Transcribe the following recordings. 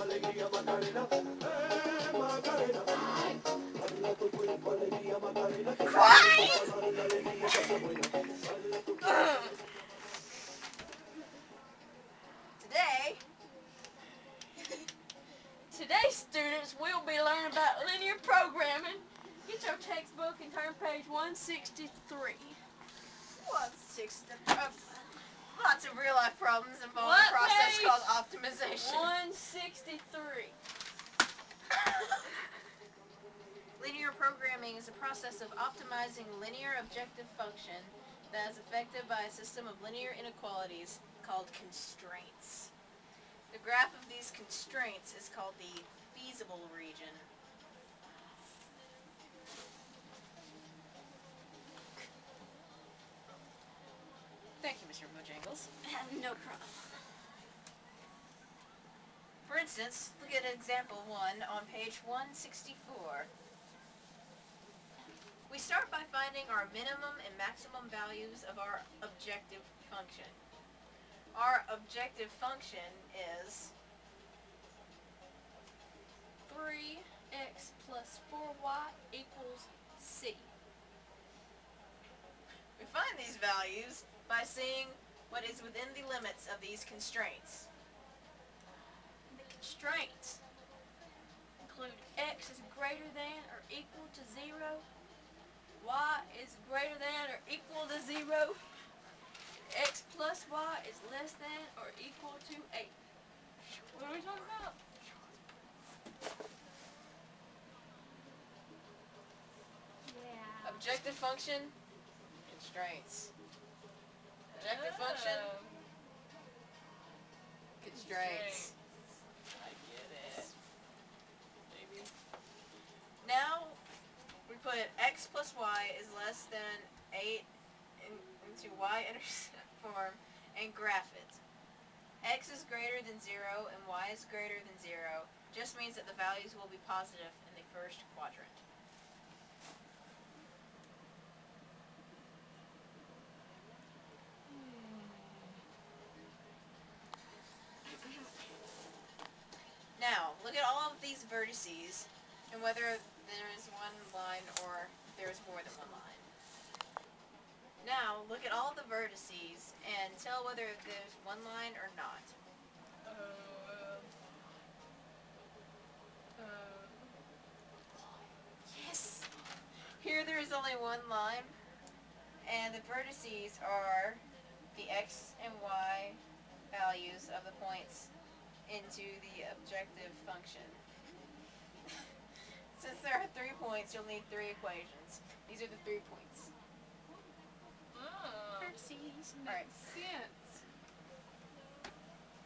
Alegría Macarena, Macarena. Baila tu cuerpo, alegría Macarena. Today, students, we'll be learning about linear programming. Get your textbook and turn page 163. 163. Lots of real-life problems involve a process called optimization. 163. Linear programming is a process of optimizing linear objective function that is affected by a system of linear inequalities called constraints. The graph of these constraints is called the feasible region. Thank you, Mr. Bojangles. No problem. For instance, look at example 1 on page 164. We start by finding our minimum and maximum values of our objective function. Our objective function is 3x plus 4y equals c. We find these values by seeing what is within the limits of these constraints. The constraints include x is greater than or equal to 0, y is greater than or equal to 0, x plus y is less than or equal to 8. What are we talking about? Yeah. Objective function, constraints. Objective function, constraints. I get it. Maybe. Now, we put x plus y is less than 8 into y-intercept form and graph it. X is greater than 0 and y is greater than 0 just means that the values will be positive in the first quadrant. Now, look at all of these vertices and whether there is one line or there is more than one line. Now, look at all the vertices and tell whether there's one line or not. Yes! Here there is only one line, and the vertices are the x and y values of the points into the objective function. Since there are 3 points, you'll need 3 equations. These are the 3 points. Vertices Alright. makes sense.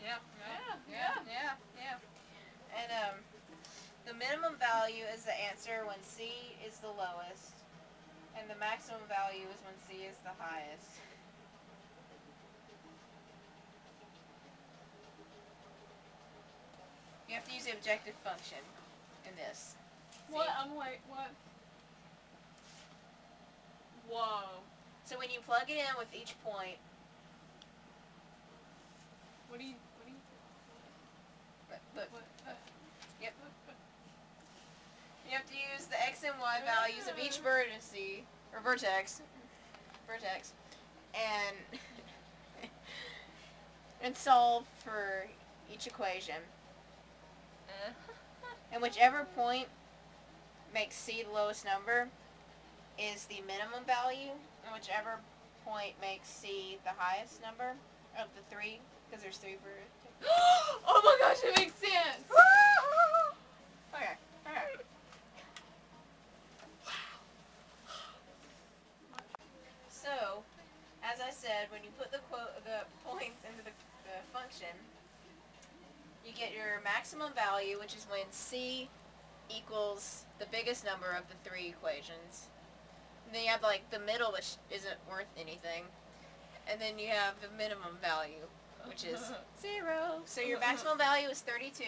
Yeah. Yeah. And the minimum value is the answer when C is the lowest, and the maximum value is when C is the highest. You have to use the objective function in this. What? See? Wait, what? Whoa. So when you plug it in with each point, What do you... look, What? yep. You have to use the x and y values of each vertex, and and solve for each equation. And whichever point makes C the lowest number is the minimum value, and whichever point makes C the highest number of the 3, because there's 3 vertices. Oh my gosh, it makes sense! Okay, alright. So, as I said, when you put the points into the function, you get your maximum value, which is when C equals the biggest number of the 3 equations. And then you have like the middle, which isn't worth anything, and then you have the minimum value, which is 0. So your maximum value is 32,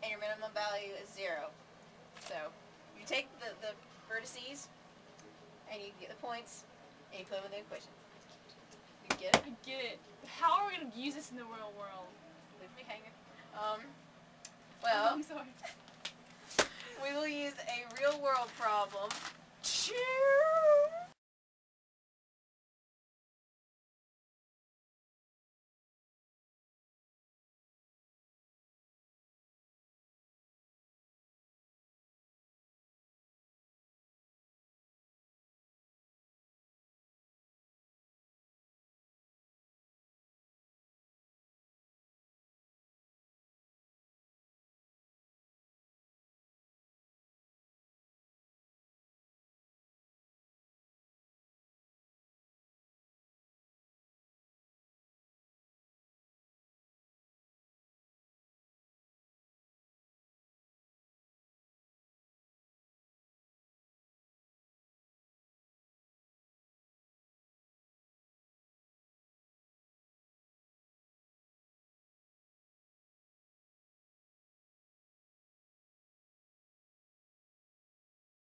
and your minimum value is 0. So you take the vertices, and you get the points, and you put them in the equation. You get it? I get it. How are we gonna use this in the real world? Leave me hanging. Well, I'm sorry. we will use a real world problem. Cheers!